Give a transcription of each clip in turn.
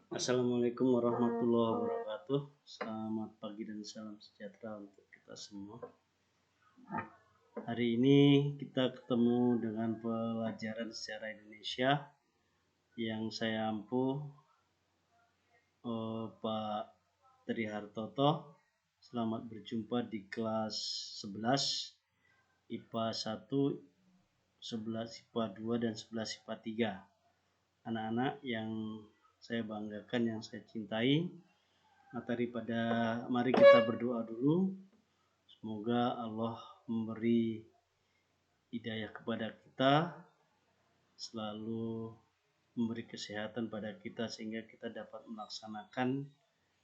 Assalamualaikum warahmatullahi wabarakatuh. Selamat pagi dan salam sejahtera untuk kita semua. Hari ini kita ketemu dengan pelajaran sejarah Indonesia yang saya ampuh Pak Tri Hartoto. Selamat berjumpa di kelas 11 IPA 1, 11 IPA 2 dan 11 IPA 3. Anak-anak yang saya banggakan, yang saya cintai. Mari kita berdoa dulu. Semoga Allah memberi hidayah kepada kita, selalu memberi kesehatan pada kita sehingga kita dapat melaksanakan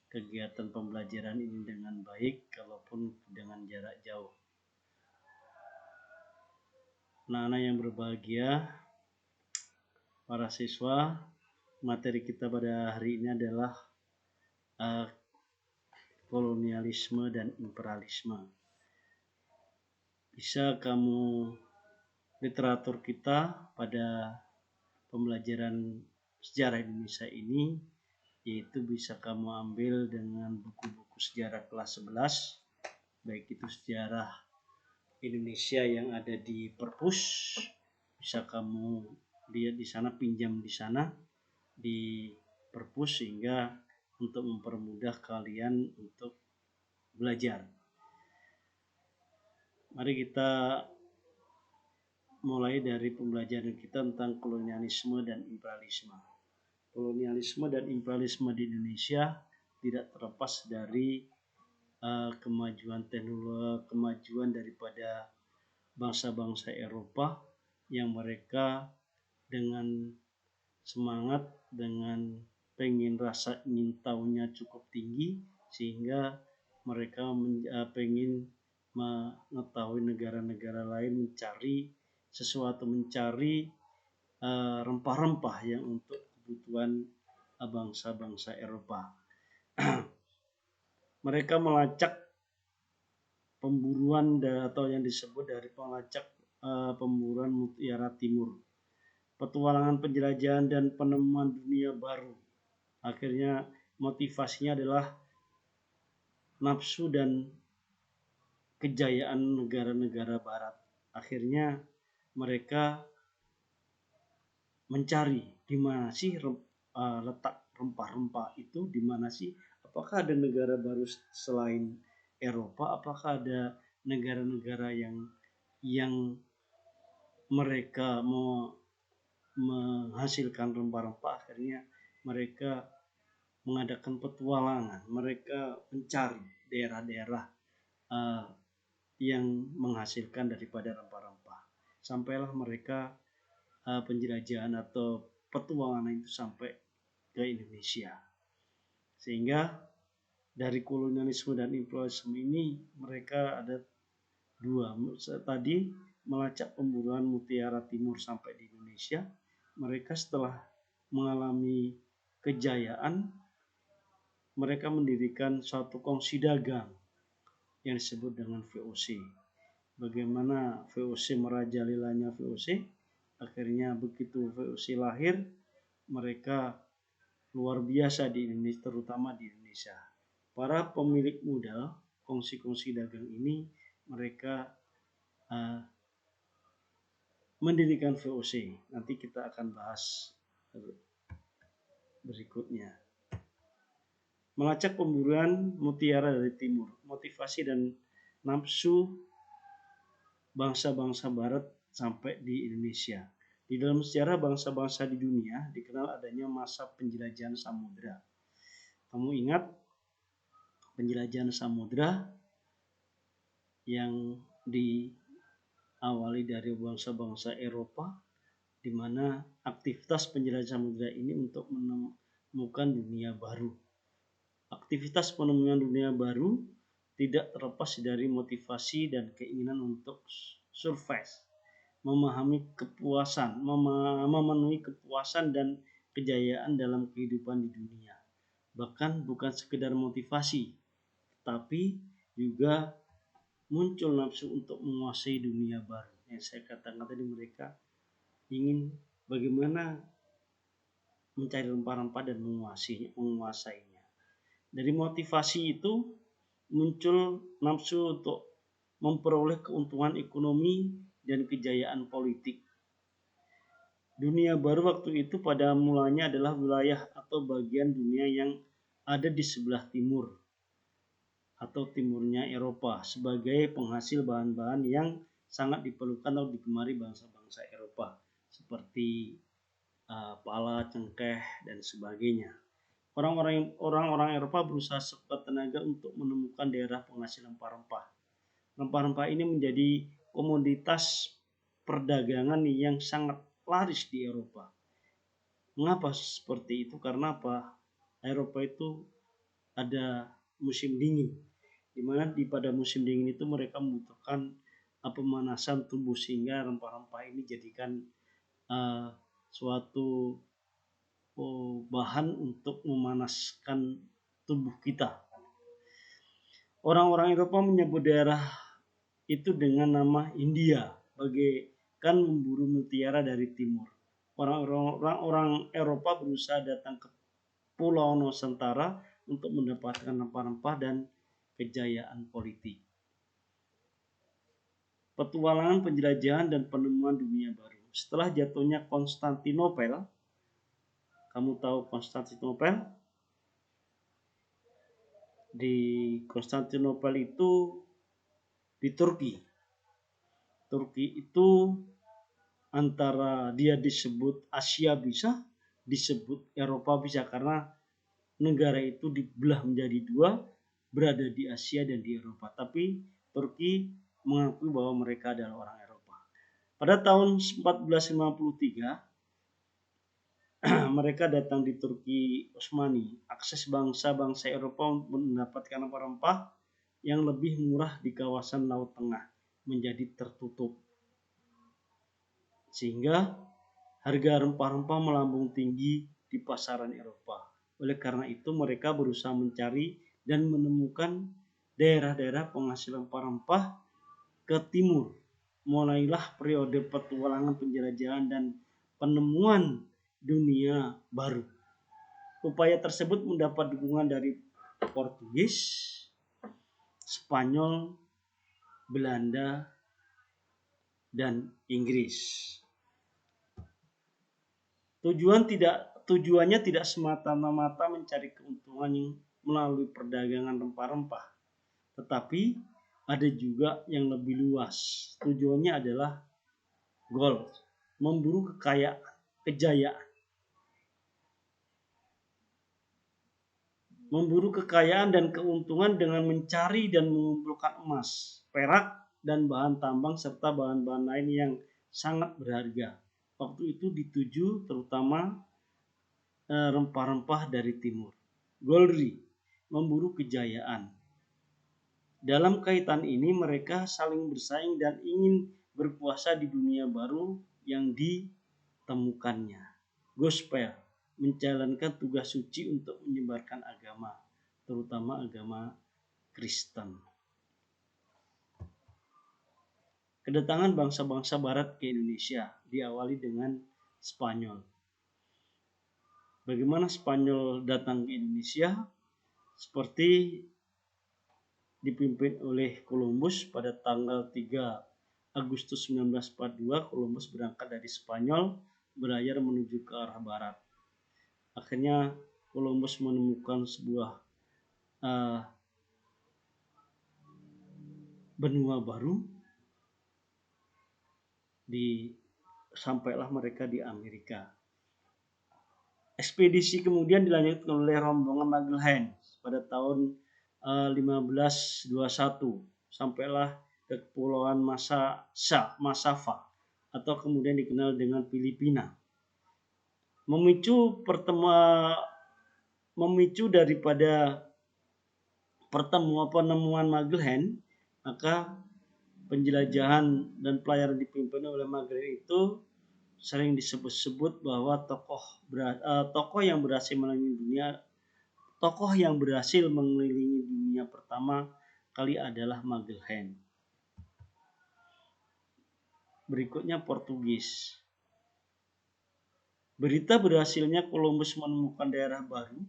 kegiatan pembelajaran ini dengan baik, kalaupun dengan jarak jauh. Anak-anak yang berbahagia, para siswa, materi kita pada hari ini adalah kolonialisme dan imperialisme. Bisa kamu literatur kita pada pembelajaran sejarah Indonesia ini, yaitu bisa kamu ambil dengan buku-buku sejarah kelas 11, baik itu sejarah Indonesia yang ada di perpus, bisa kamu lihat di sana, pinjam di sana di perpus, sehingga untuk mempermudah kalian untuk belajar. Mari kita mulai dari pembelajaran kita tentang kolonialisme dan imperialisme. Kolonialisme dan imperialisme di Indonesia tidak terlepas dari kemajuan teknologi, kemajuan daripada bangsa-bangsa Eropa yang mereka dengan semangat, dengan rasa ingin tahunya cukup tinggi, sehingga mereka pengen mengetahui negara-negara lain, mencari sesuatu, mencari rempah-rempah yang untuk kebutuhan bangsa-bangsa Eropa. Mereka melacak pemburuan atau yang disebut dari melacak pemburuan Mutiara Timur, petualangan, penjelajahan dan penemuan dunia baru. Akhirnya motivasinya adalah nafsu dan kejayaan negara-negara barat. Akhirnya mereka mencari di mana sih letak rempah-rempah itu, di mana sih, apakah ada negara baru selain Eropa, apakah ada negara-negara yang mereka mau menghasilkan rempah-rempah. Akhirnya mereka mengadakan petualangan, mereka mencari daerah-daerah yang menghasilkan daripada rempah-rempah. Sampailah mereka penjelajahan atau petualangan itu sampai ke Indonesia. Sehingga dari kolonialisme dan imperialisme ini mereka ada dua. Tadi melacak pemburuan Mutiara Timur sampai di Indonesia. Mereka setelah mengalami kejayaan, mereka mendirikan suatu kongsi dagang yang disebut dengan VOC. Bagaimana VOC merajalelanya VOC? Akhirnya begitu VOC lahir, mereka luar biasa di Indonesia, terutama di Indonesia. Para pemilik modal kongsi-kongsi dagang ini, mereka mendirikan VOC. Nanti kita akan bahas berikutnya. Melacak pemburuan mutiara dari timur, motivasi dan nafsu bangsa-bangsa barat sampai di Indonesia. Di dalam sejarah bangsa-bangsa di dunia dikenal adanya masa penjelajahan samudra. Kamu ingat penjelajahan samudra yang diawali dari bangsa-bangsa Eropa, di mana aktivitas penjelajahan samudra ini untuk menemukan dunia baru. Aktivitas penemuan dunia baru tidak terlepas dari motivasi dan keinginan untuk survive, memahami kepuasan, memenuhi kepuasan dan kejayaan dalam kehidupan di dunia. Bahkan bukan sekedar motivasi, tapi juga muncul nafsu untuk menguasai dunia baru. Yang saya katakan tadi, mereka ingin bagaimana mencari rempah-rempah dan menguasainya. Dari motivasi itu muncul nafsu untuk memperoleh keuntungan ekonomi dan kejayaan politik. Dunia baru waktu itu pada mulanya adalah wilayah atau bagian dunia yang ada di sebelah timur atau timurnya Eropa sebagai penghasil bahan-bahan yang sangat diperlukan atau digemari bangsa-bangsa Eropa seperti pala, cengkeh, dan sebagainya. Orang-orang Eropa berusaha sekuat tenaga untuk menemukan daerah penghasil rempah-rempah. Rempah-rempah ini menjadi komoditas perdagangan yang sangat laris di Eropa. Mengapa seperti itu? Karena apa? Eropa itu ada musim dingin, di mana pada musim dingin itu mereka membutuhkan pemanasan tubuh sehingga rempah-rempah ini jadikan suatu bahan untuk memanaskan tubuh kita. Orang-orang Eropa menyebut daerah itu dengan nama India, bagaikan memburu mutiara dari timur. Orang-orang Eropa berusaha datang ke Pulau Nusantara untuk mendapatkan rempah-rempah dan kejayaan politik. Petualangan, penjelajahan, dan penemuan dunia baru. Setelah jatuhnya Konstantinopel, kamu tahu Konstantinopel? Di Konstantinopel itu di Turki. Turki itu antara dia disebut Asia bisa, disebut Eropa bisa, karena negara itu dibelah menjadi dua, berada di Asia dan di Eropa. Tapi Turki mengakui bahwa mereka adalah orang Eropa. Pada tahun 1453 mereka datang di Turki Utsmani. Akses bangsa-bangsa Eropa untuk mendapatkan rempah-rempah yang lebih murah di kawasan Laut Tengah menjadi tertutup. Sehingga harga rempah-rempah melambung tinggi di pasaran Eropa. Oleh karena itu mereka berusaha mencari dan menemukan daerah-daerah penghasil rempah-rempah ke timur. Mulailah periode petualangan, penjelajahan, dan penemuan dunia baru. Upaya tersebut mendapat dukungan dari Portugis, Spanyol, Belanda, dan Inggris. Tujuannya tidak semata-mata mencari keuntungan melalui perdagangan rempah-rempah, tetapi ada juga yang lebih luas. Tujuannya adalah goal, memburu kejayaan. Memburu kekayaan dan keuntungan dengan mencari dan mengumpulkan emas, perak, dan bahan tambang serta bahan-bahan lain yang sangat berharga. Waktu itu dituju terutama rempah-rempah dari timur. Golri, memburu kejayaan. Dalam kaitan ini mereka saling bersaing dan ingin berkuasa di dunia baru yang ditemukannya. Gospel, menjalankan tugas suci untuk menyebarkan agama, terutama agama Kristen. Kedatangan bangsa-bangsa barat ke Indonesia diawali dengan Spanyol. Bagaimana Spanyol datang ke Indonesia? Seperti dipimpin oleh Columbus pada tanggal 3 Agustus 1942, Columbus berangkat dari Spanyol berlayar menuju ke arah barat. Akhirnya Columbus menemukan sebuah benua baru. Sampailah mereka di Amerika. Ekspedisi kemudian dilanjutkan oleh rombongan Magellan pada tahun 1521. Sampailah ke Kepulauan Masava atau kemudian dikenal dengan Filipina. Memicu daripada penemuan Magellan, maka penjelajahan dan pelayaran dipimpin oleh Magellan itu sering disebut-sebut bahwa tokoh yang berhasil mengelilingi dunia pertama kali adalah Magellan. Berikutnya Portugis. Berita berhasilnya Columbus menemukan daerah baru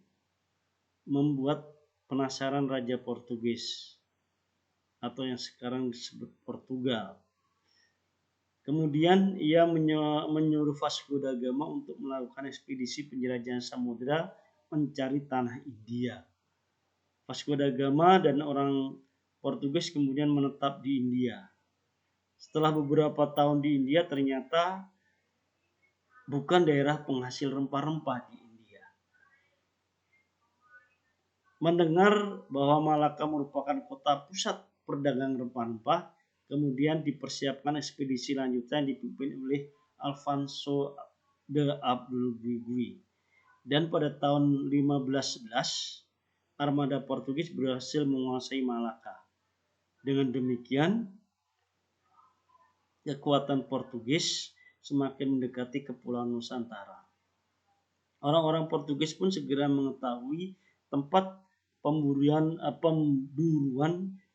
membuat penasaran Raja Portugis atau yang sekarang disebut Portugal. Kemudian ia menyuruh Vasco da Gama untuk melakukan ekspedisi penjelajahan samudera mencari tanah India. Vasco da Gama dan orang Portugis kemudian menetap di India. Setelah beberapa tahun di India, ternyata bukan daerah penghasil rempah-rempah di India. Mendengar bahwa Malaka merupakan kota pusat perdagangan rempah-rempah, kemudian dipersiapkan ekspedisi lanjutan dipimpin oleh Alfonso de Abdul-Gui. Dan pada tahun 1511, armada Portugis berhasil menguasai Malaka. Dengan demikian, kekuatan Portugis semakin mendekati Kepulauan Nusantara. Orang-orang Portugis pun segera mengetahui tempat pemburuan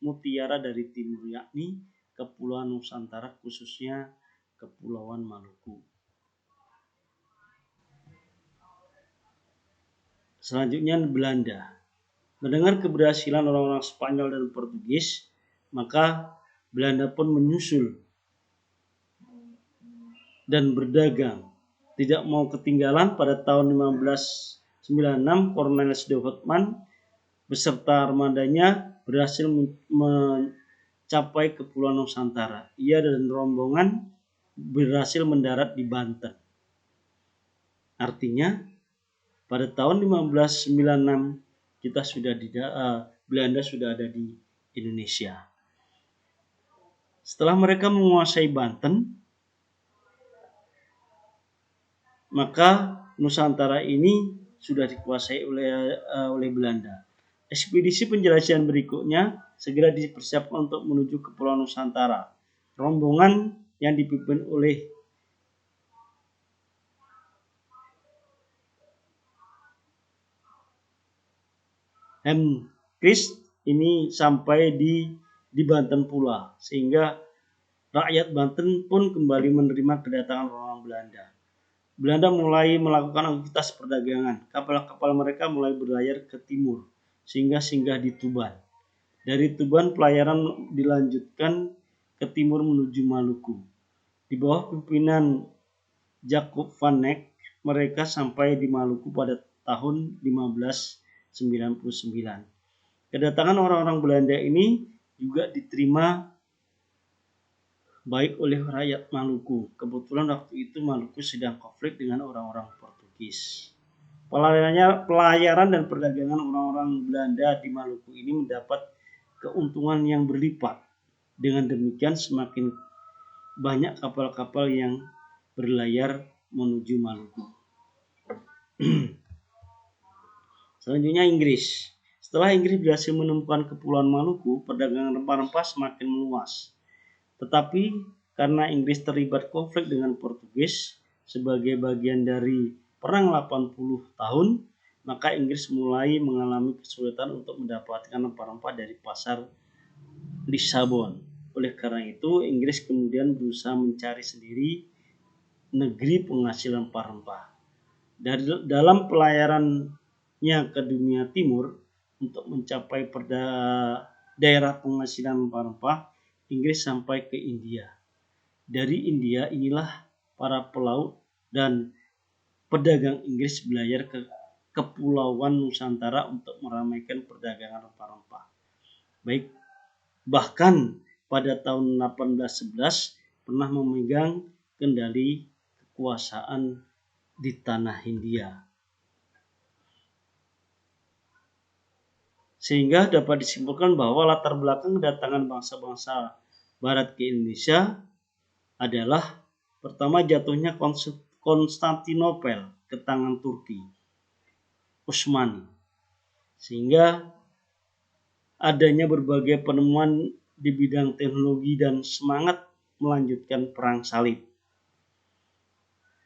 mutiara dari timur, yakni Kepulauan Nusantara, khususnya Kepulauan Maluku. Selanjutnya Belanda. Mendengar keberhasilan orang-orang Spanyol dan Portugis, maka Belanda pun menyusul dan berdagang. Tidak mau ketinggalan, pada tahun 1596 Cornelis de Houtman beserta armadanya berhasil mencapai Kepulauan Nusantara. Ia dan rombongan berhasil mendarat di Banten. Artinya pada tahun 1596 Belanda sudah ada di Indonesia. Setelah mereka menguasai Banten, maka Nusantara ini sudah dikuasai oleh Belanda. Ekspedisi penjelajahan berikutnya segera dipersiapkan untuk menuju ke Pulau Nusantara. Rombongan yang dipimpin oleh Christ ini sampai di Banten pula, sehingga rakyat Banten pun kembali menerima kedatangan orang Belanda. Belanda mulai melakukan aktivitas perdagangan. Kapal-kapal mereka mulai berlayar ke timur, sehingga singgah di Tuban. Dari Tuban pelayaran dilanjutkan ke timur menuju Maluku. Di bawah pimpinan Jacob van Eyck, mereka sampai di Maluku pada tahun 1599. Kedatangan orang-orang Belanda ini juga diterima baik oleh rakyat Maluku. Kebetulan waktu itu Maluku sedang konflik dengan orang-orang Portugis. Pelayaran dan perdagangan orang-orang Belanda di Maluku ini mendapat keuntungan yang berlipat. Dengan demikian semakin banyak kapal-kapal yang berlayar menuju Maluku. Selanjutnya Inggris. Setelah Inggris berhasil menemukan Kepulauan Maluku, perdagangan rempah-rempah semakin meluas. Tetapi karena Inggris terlibat konflik dengan Portugis sebagai bagian dari Perang 80 tahun, maka Inggris mulai mengalami kesulitan untuk mendapatkan rempah-rempah dari pasar Lisabon. Oleh karena itu, Inggris kemudian berusaha mencari sendiri negeri penghasil rempah-rempah. Dalam pelayarannya ke dunia timur untuk mencapai daerah penghasilan rempah-rempah, Inggris sampai ke India. Dari India inilah para pelaut dan pedagang Inggris berlayar ke Kepulauan Nusantara untuk meramaikan perdagangan rempah-rempah. Bahkan pada tahun 1811 pernah memegang kendali kekuasaan di tanah Hindia. Sehingga dapat disimpulkan bahwa latar belakang kedatangan bangsa-bangsa Barat ke Indonesia adalah pertama jatuhnya Konstantinopel ke tangan Turki Utsmani, sehingga adanya berbagai penemuan di bidang teknologi dan semangat melanjutkan perang salib.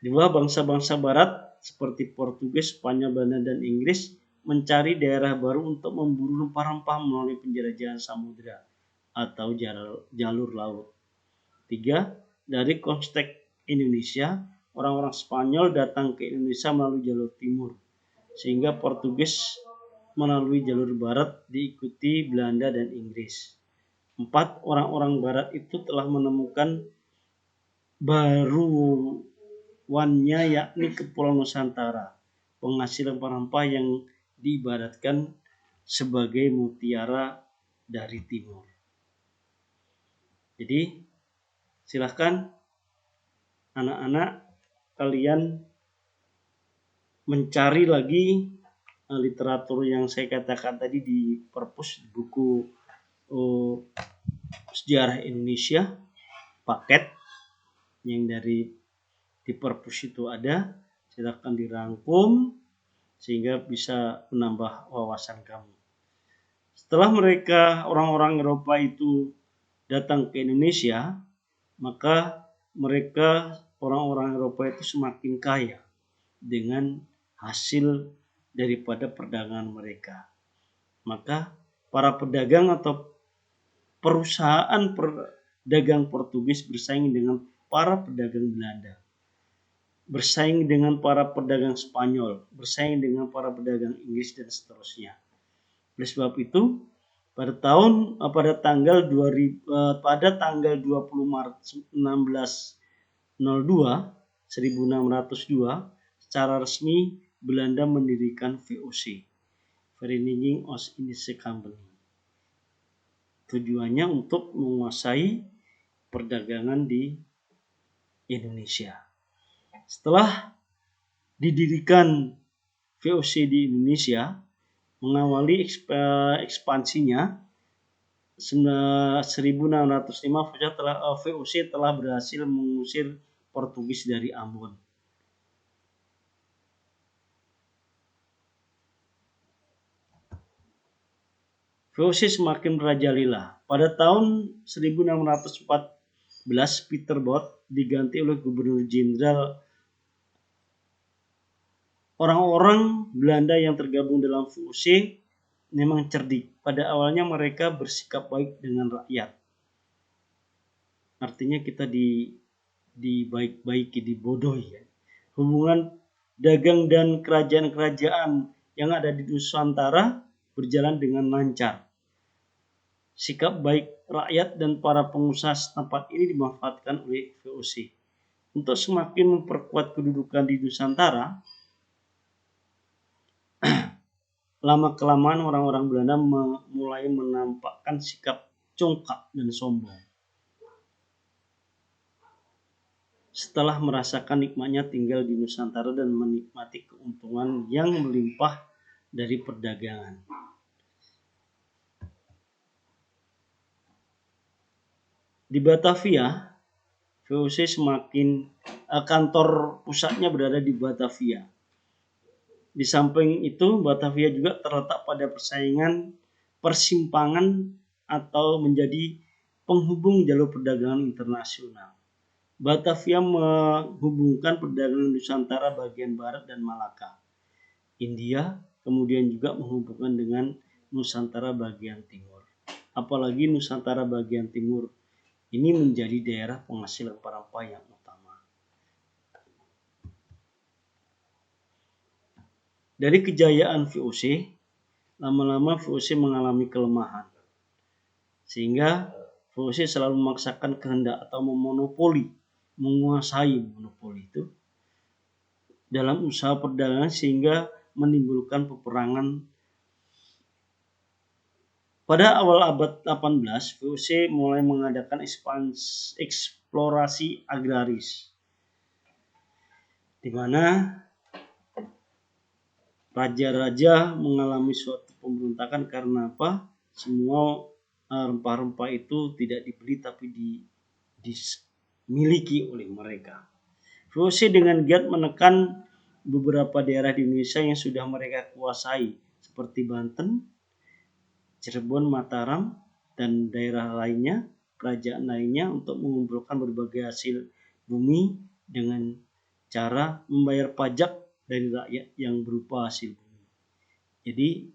Dua bangsa-bangsa Barat seperti Portugis, Spanyol, Belanda, dan Inggris mencari daerah baru untuk memburu rempah-rempah melalui penjelajahan samudera atau jalur laut. 3. Dari konteks Indonesia, orang-orang Spanyol datang ke Indonesia melalui jalur timur, sehingga Portugis melalui jalur barat diikuti Belanda dan Inggris. 4. Orang-orang barat itu telah menemukan baruannya yakni Kepulauan Nusantara, penghasil rempah-rempah yang diibaratkan sebagai mutiara dari timur. Jadi silahkan anak-anak kalian mencari lagi literatur yang saya katakan tadi di perpus, di buku Sejarah Indonesia paket yang dari di perpus itu ada. Silahkan dirangkum sehingga bisa menambah wawasan kamu. Setelah mereka orang-orang Eropa itu datang ke Indonesia, maka mereka orang-orang Eropa itu semakin kaya dengan hasil daripada perdagangan mereka. Maka para pedagang atau perusahaan pedagang Portugis bersaing dengan para pedagang Belanda, bersaing dengan para pedagang Spanyol, bersaing dengan para pedagang Inggris dan seterusnya. Oleh sebab itu, pada tanggal 20 Maret 1602 secara resmi Belanda mendirikan VOC, Vereniging Oost-Indische Company. Tujuannya untuk menguasai perdagangan di Indonesia. Setelah didirikan VOC di Indonesia, mengawali ekspansinya 1605 VOC telah berhasil mengusir Portugis dari Ambon. VOC semakin merajalela. Pada tahun 1614, Peter Both diganti oleh Gubernur Jenderal. Orang-orang Belanda yang tergabung dalam VOC memang cerdik. Pada awalnya mereka bersikap baik dengan rakyat. Artinya kita dibaik-baiki, dibodohi. Ya. Hubungan dagang dan kerajaan-kerajaan yang ada di Nusantara berjalan dengan lancar. Sikap baik rakyat dan para pengusaha setempat ini dimanfaatkan oleh VOC. Untuk semakin memperkuat kedudukan di Nusantara, lama-kelamaan orang-orang Belanda mulai menampakkan sikap congkak dan sombong. Setelah merasakan nikmatnya tinggal di Nusantara dan menikmati keuntungan yang melimpah dari perdagangan. Di Batavia, VOC kantor pusatnya berada di Batavia. Di samping itu, Batavia juga terletak pada persimpangan atau menjadi penghubung jalur perdagangan internasional. Batavia menghubungkan perdagangan Nusantara bagian barat dan Malaka, India, kemudian juga menghubungkan dengan Nusantara bagian timur. Apalagi Nusantara bagian timur ini menjadi daerah penghasil rempah-rempah yang utama. Dari kejayaan VOC, lama-lama VOC mengalami kelemahan. Sehingga VOC selalu memaksakan kehendak atau menguasai monopoli itu dalam usaha perdagangan sehingga menimbulkan peperangan. Pada awal abad 18, VOC mulai mengadakan eksplorasi agraris, di mana raja-raja mengalami suatu pemberontakan karena apa? Semua rempah-rempah itu tidak dibeli tapi dimiliki oleh mereka. VOC dengan giat menekan beberapa daerah di Indonesia yang sudah mereka kuasai, seperti Banten, Cirebon, Mataram, dan daerah lainnya, kerajaan lainnya, untuk mengumpulkan berbagai hasil bumi dengan cara membayar pajak dari rakyat yang berupa hasil bumi. Jadi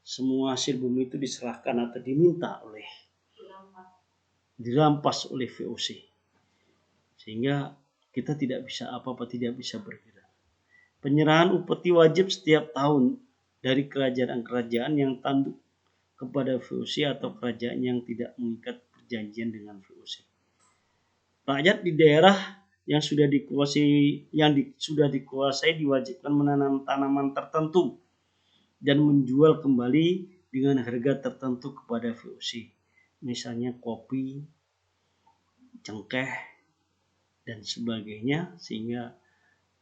semua hasil bumi itu diserahkan atau dirampas oleh VOC. Sehingga kita tidak bisa apa-apa, tidak bisa bergerak. Penyerahan upeti wajib setiap tahun dari kerajaan-kerajaan yang tanduk kepada VOC atau kerajaan yang tidak mengikat perjanjian dengan VOC. Rakyat di daerah yang sudah dikuasai diwajibkan menanam tanaman tertentu dan menjual kembali dengan harga tertentu kepada VOC. Misalnya kopi, cengkeh, dan sebagainya, sehingga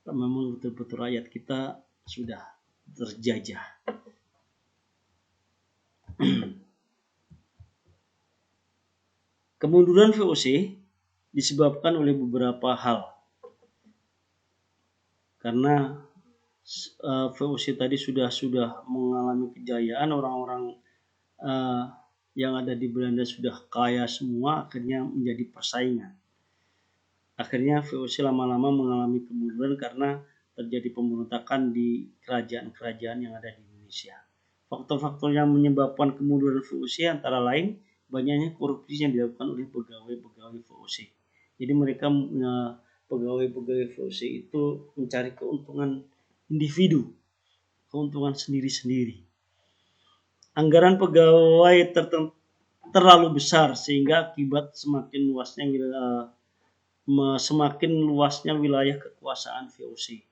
memang betul-betul rakyat kita sudah terjajah. Kemunduran VOC disebabkan oleh beberapa hal. Karena VOC tadi sudah mengalami kejayaan, orang-orang yang ada di Belanda sudah kaya semua, akhirnya menjadi persaingan. Akhirnya VOC lama-lama mengalami kemunduran karena terjadi pemberontakan di kerajaan-kerajaan yang ada di Indonesia. Faktor-faktor yang menyebabkan kemunduran VOC antara lain banyaknya korupsi yang dilakukan oleh pegawai-pegawai VOC. Jadi mereka pegawai-pegawai VOC itu mencari keuntungan individu, keuntungan sendiri-sendiri. Anggaran pegawai terlalu besar sehingga akibat semakin luasnya wilayah kekuasaan VOC.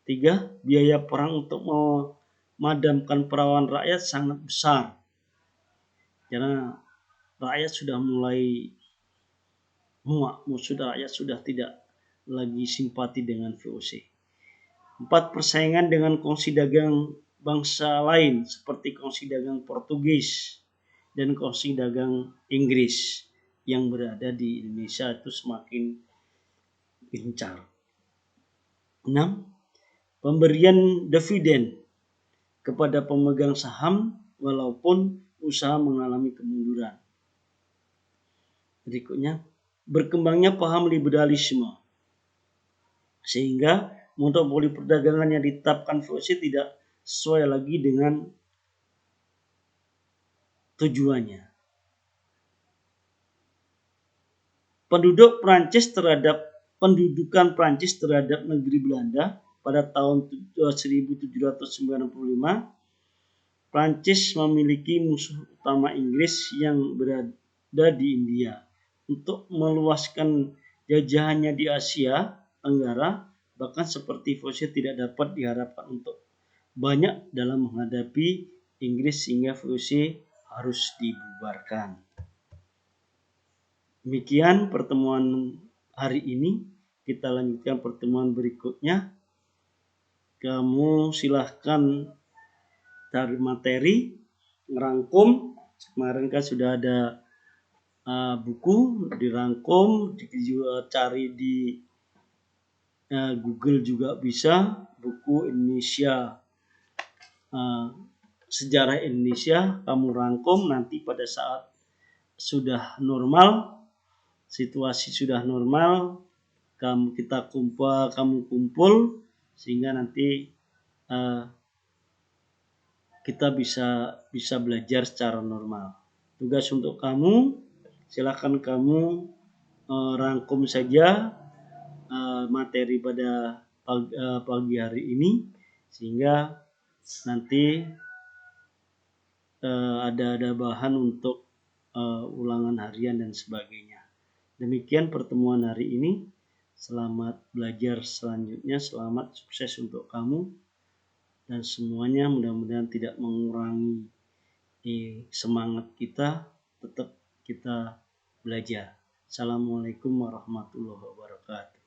3. Biaya perang untuk memadamkan perawan rakyat sangat besar. Karena rakyat sudah mulai muak, rakyat sudah tidak lagi simpati dengan VOC. 4. Persaingan dengan kongsi dagang bangsa lain seperti kongsi dagang Portugis dan kongsi dagang Inggris yang berada di Indonesia itu semakin gencar. 6. Pemberian dividen kepada pemegang saham walaupun usaha mengalami kemunduran. Berikutnya, berkembangnya paham liberalisme sehingga monopoli perdagangan yang ditetapkan VOC tidak sesuai lagi dengan tujuannya. Pendudukan Prancis terhadap negeri Belanda pada tahun 1795, Prancis memiliki musuh utama Inggris yang berada di India. Untuk meluaskan jajahannya di Asia Tenggara, bahkan seperti VOC tidak dapat diharapkan untuk banyak dalam menghadapi Inggris sehingga VOC harus dibubarkan. Demikian pertemuan hari ini. Kita lanjutkan pertemuan berikutnya. Kamu silahkan cari materi, ngerangkum. Kemarin kan sudah ada buku dirangkum, cari di Google juga bisa. Buku Indonesia, sejarah Indonesia, kamu rangkum. Nanti pada saat sudah normal, situasi sudah normal, kamu kumpul sehingga nanti kita bisa belajar secara normal. Tugas untuk kamu, silakan kamu rangkum saja materi pada pagi hari ini sehingga nanti ada bahan untuk ulangan harian dan sebagainya. Demikian pertemuan hari ini. Selamat belajar selanjutnya. Selamat sukses untuk kamu. Dan semuanya mudah-mudahan tidak mengurangi semangat kita. Tetap kita belajar. Assalamualaikum warahmatullahi wabarakatuh.